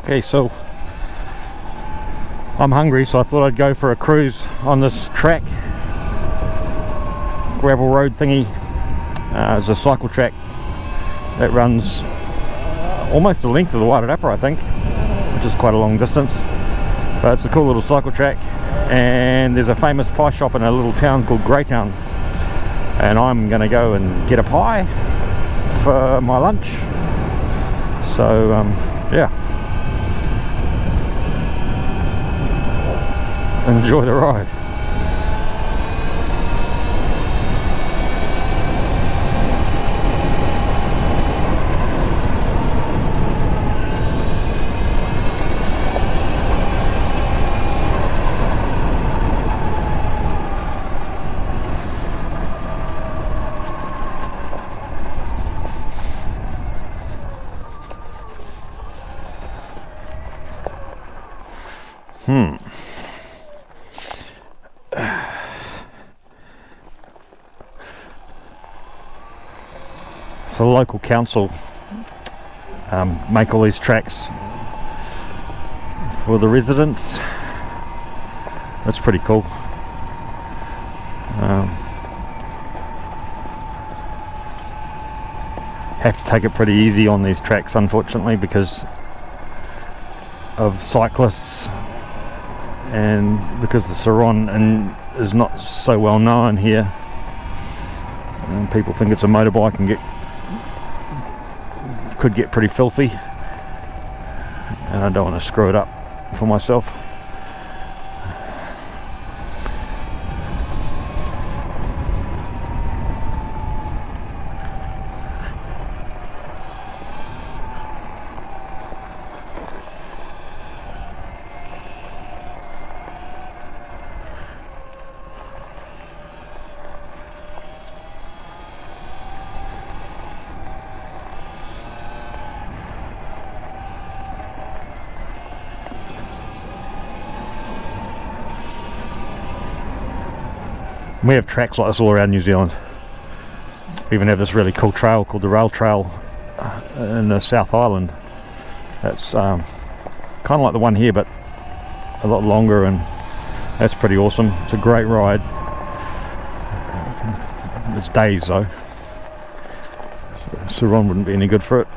Okay, so I'm hungry, so I thought I'd go for a cruise on this track, gravel road thingy. It's a cycle track that runs almost the length of the Wairarapa, I think, which is quite a long distance, but it's a cool little cycle track. And there's a famous pie shop in a little town called Greytown, and I'm gonna go and get a pie for my lunch. So yeah, enjoy the ride. So the local council make all these tracks for the residents. That's pretty cool. Have to take it pretty easy on these tracks, unfortunately, because of cyclists and because the Surron is not so well known here, and people think it's a motorbike and could get pretty filthy, and I don't want to screw it up for myself. We have tracks like this all around New Zealand. We even have this really cool trail called the Rail Trail in the South Island. That's kind of like the one here, but a lot longer, and that's pretty awesome. It's a great ride. It's days though. Surron wouldn't be any good for it.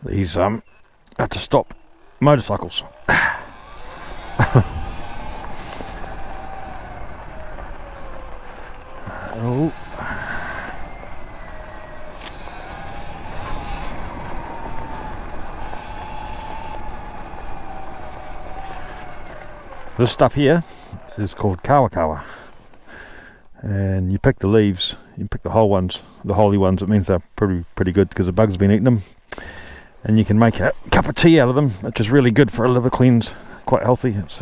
These have to stop motorcycles. Oh. This stuff here is called kawa, and you pick the leaves, you pick the whole ones, the holy ones. It means they're pretty good because the bugs have been eating them. And you can make a cup of tea out of them, which is really good for a liver cleanse, quite healthy. It's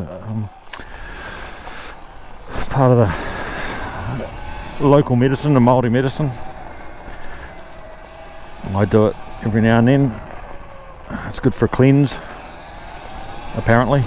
part of the local medicine, the Māori medicine. I do it every now and then. It's good for a cleanse, apparently.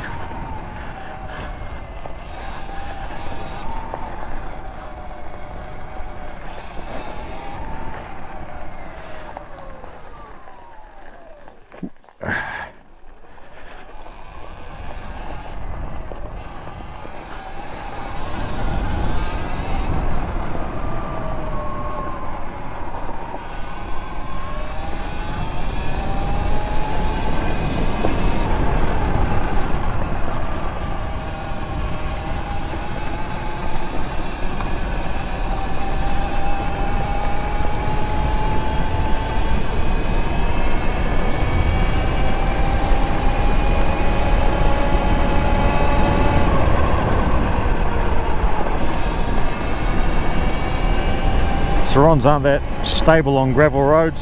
Surrons aren't that stable on gravel roads.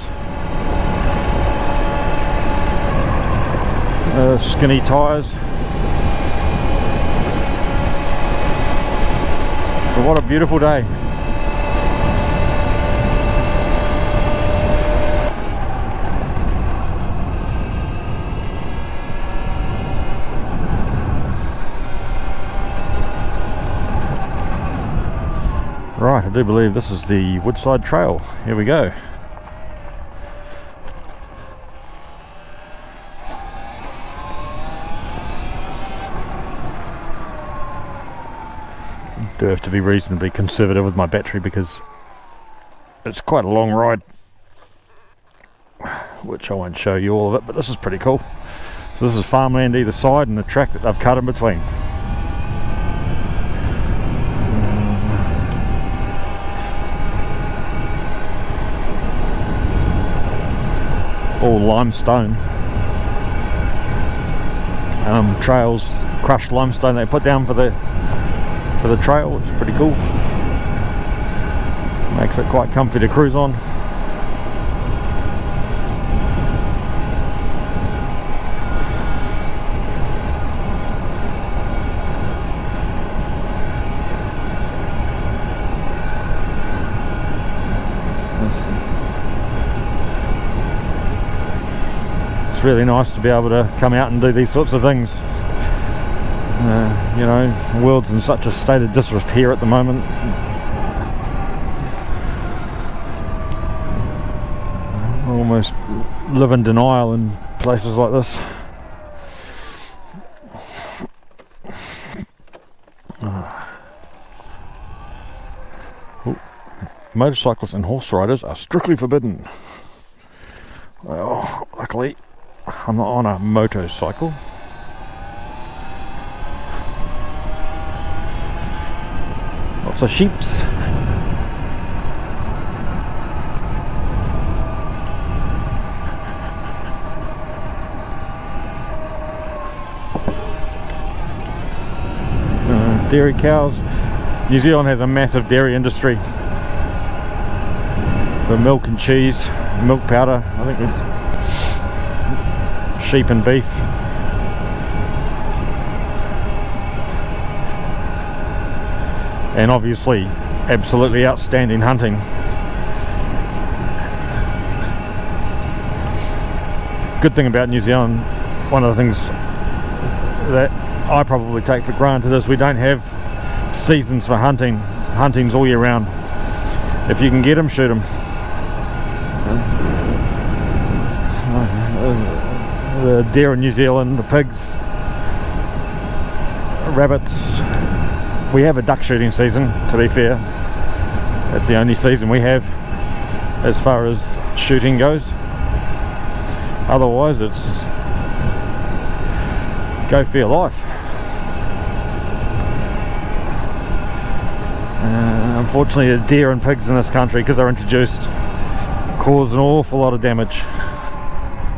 Skinny tyres. But what a beautiful day. Right, I do believe this is the Woodside Trail. Here we go. Do have to be reasonably conservative with my battery because it's quite a long ride, which I won't show you all of it, but this is pretty cool. So this is farmland either side and the track that they've cut in between. All limestone trails, crushed limestone they put down for the trail, which is pretty cool. Makes it quite comfy to cruise on. It's really nice to be able to come out and do these sorts of things. You know, the world's in such a state of disrepair at the moment. I almost live in denial in places like this. Motorcyclists and horse riders are strictly forbidden. Well, luckily I'm not on a motorcycle. Lots of sheeps. Dairy cows. New Zealand has a massive dairy industry for milk and cheese, milk powder. I think it's sheep and beef. And obviously absolutely outstanding hunting. Good thing about New Zealand, one of the things that I probably take for granted is we don't have seasons for hunting. Hunting's all year round. If you can get them, shoot them. The deer in New Zealand, the pigs, rabbits. We have a duck shooting season, to be fair. That's the only season we have as far as shooting goes. Otherwise it's go for your life. Unfortunately the deer and pigs in this country, because they're introduced, cause an awful lot of damage.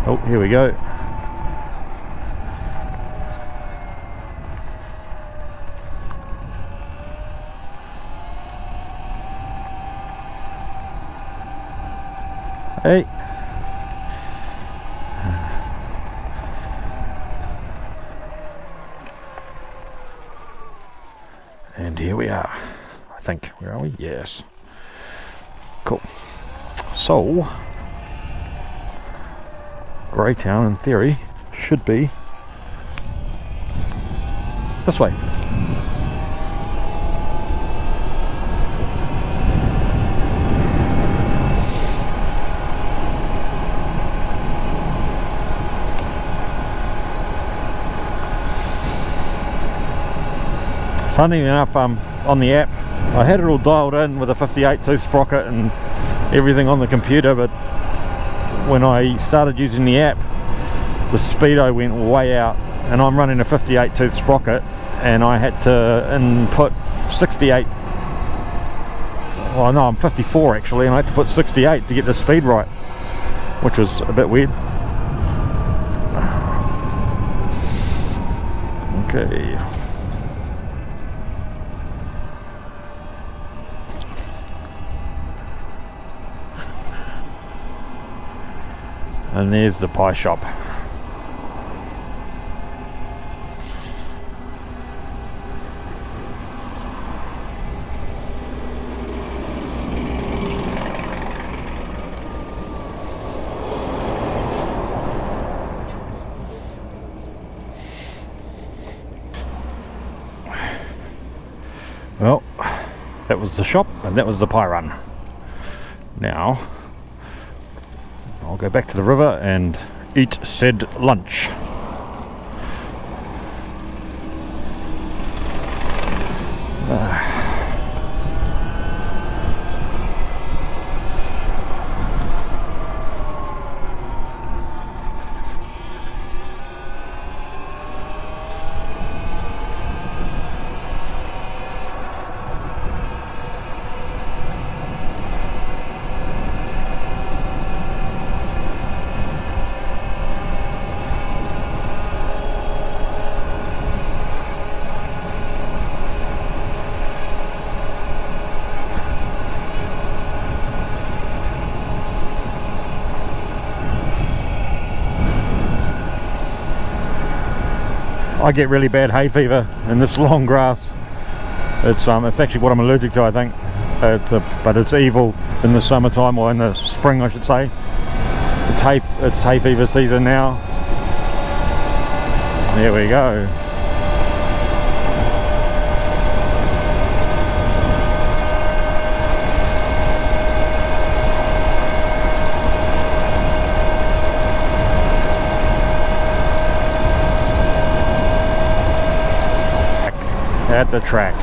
Oh, here we go. Hey. And here we are. I think. Where are we? Yes. Cool. So, Greytown in theory should be this way. Funny enough, on the app, I had it all dialed in with a 58 tooth sprocket and everything on the computer, but when I started using the app, the speedo went way out, and I'm running a 58 tooth sprocket, and I had to input 68. Well, no, I'm 54 actually, and I had to put 68 to get the speed right, which was a bit weird. Okay. And there's the pie shop. Well, that was the shop and that was the pie run. Now I'll go back to the river and eat said lunch. I get really bad hay fever in this long grass. It's actually what I'm allergic to, I think. But it's evil in the summertime, or in the spring I should say. It's hay fever season now. There we go. At the track.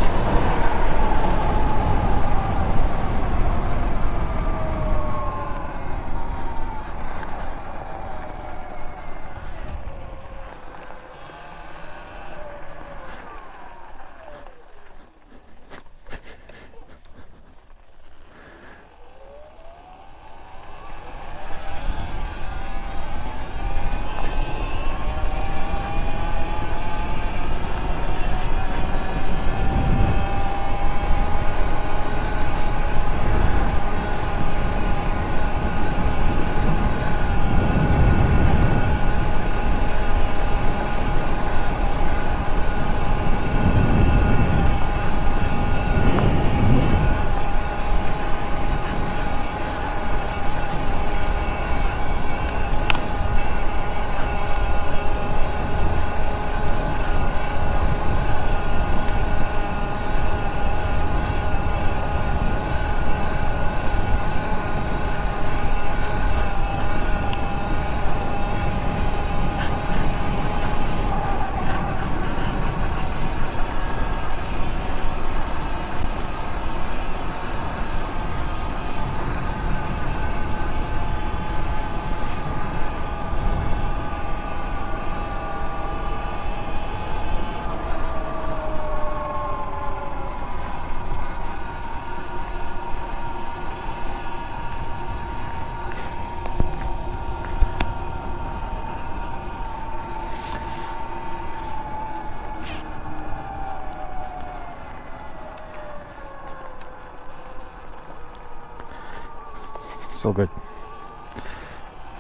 It's all good.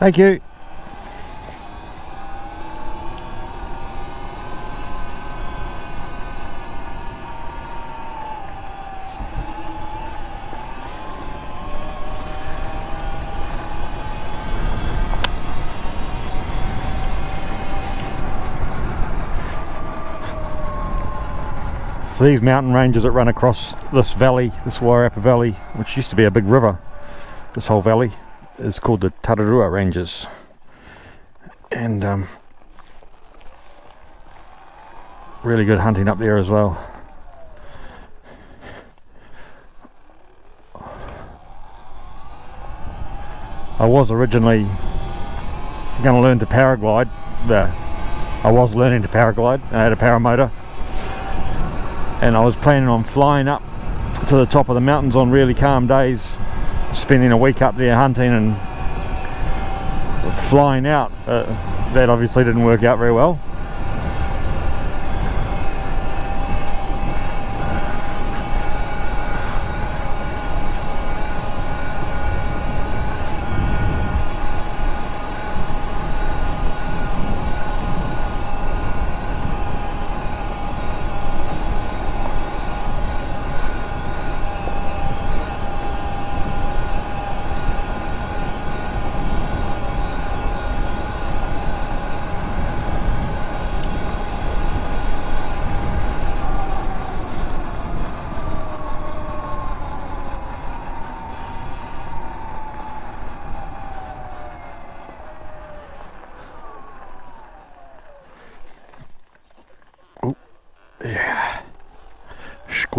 Thank you. So these mountain ranges that run across this valley, this Wairarapa Valley, which used to be a big river, this whole valley is called the Tararua Ranges, and really good hunting up there as well. I was originally going to learn to paraglide. I was learning to paraglide. I had a paramotor, and I was planning on flying up to the top of the mountains on really calm days, spending a week up there hunting and flying out. That obviously didn't work out very well.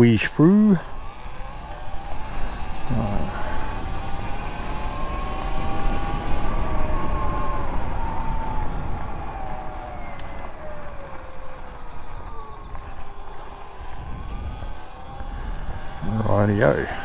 squeeze through. Rightio.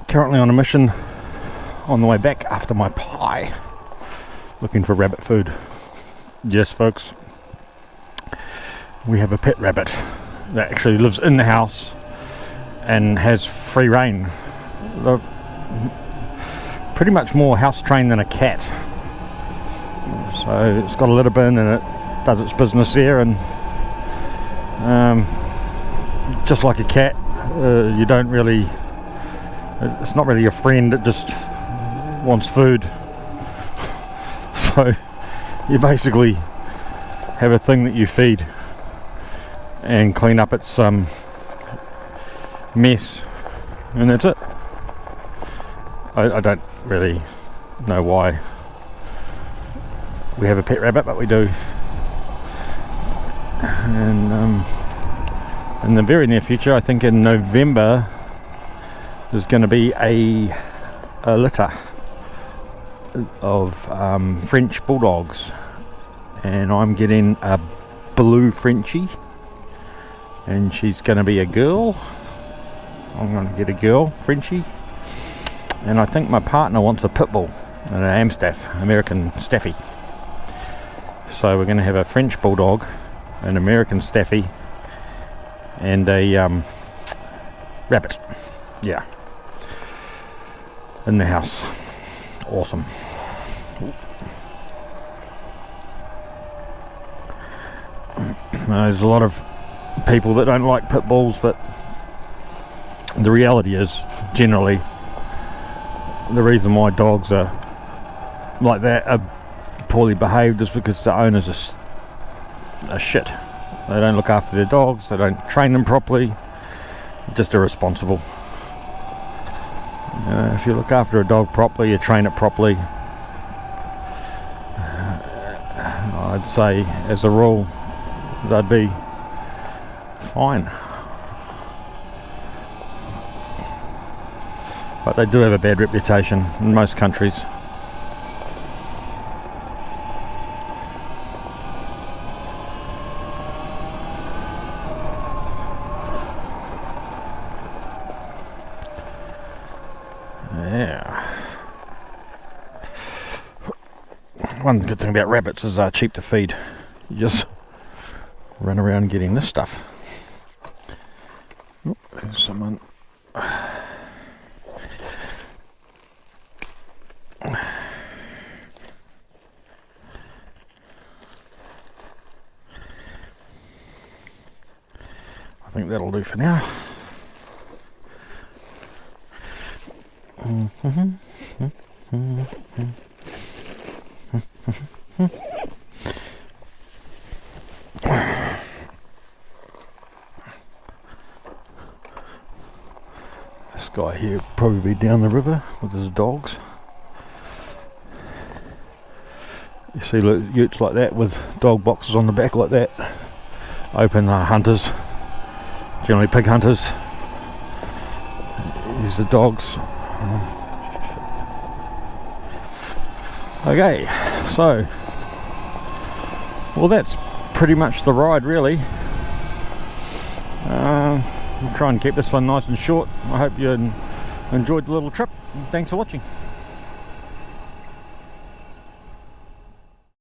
Currently on a mission on the way back after my pie, looking for rabbit food. Yes folks, we have a pet rabbit that actually lives in the house and has free reign. They're pretty much more house trained than a cat, so it's got a litter bin and it does its business there, and just like a cat, you don't really, it's not really your friend, it just wants food. So you basically have a thing that you feed and clean up its mess, and that's it. I don't really know why we have a pet rabbit, but we do. And in the very near future, I think in November, there's going to be a litter of French bulldogs, and I'm getting a blue Frenchie, and she's going to be a girl. I'm going to get a girl Frenchie, and I think my partner wants a pit bull and an Amstaff, American Staffy. So we're going to have a French bulldog, an American Staffy, and a rabbit. Yeah. In the house. Awesome. There's a lot of people that don't like pit bulls, but the reality is, generally, the reason why dogs are like that, are poorly behaved, is because the owners are shit. They don't look after their dogs, they don't train them properly, just irresponsible. If you look after a dog properly, you train it properly, I'd say as a rule they'd be fine. But they do have a bad reputation in most countries. One good thing about rabbits is they're cheap to feed. You just run around getting this stuff. Oh, there's someone. I think that'll do for now. guy here probably down the river with his dogs. You see utes like that with dog boxes on the back like that. Open hunters, generally pig hunters. These are dogs. Okay, so well, that's pretty much the ride really. I'll try and keep this one nice and short. I hope you enjoyed the little trip. Thanks for watching.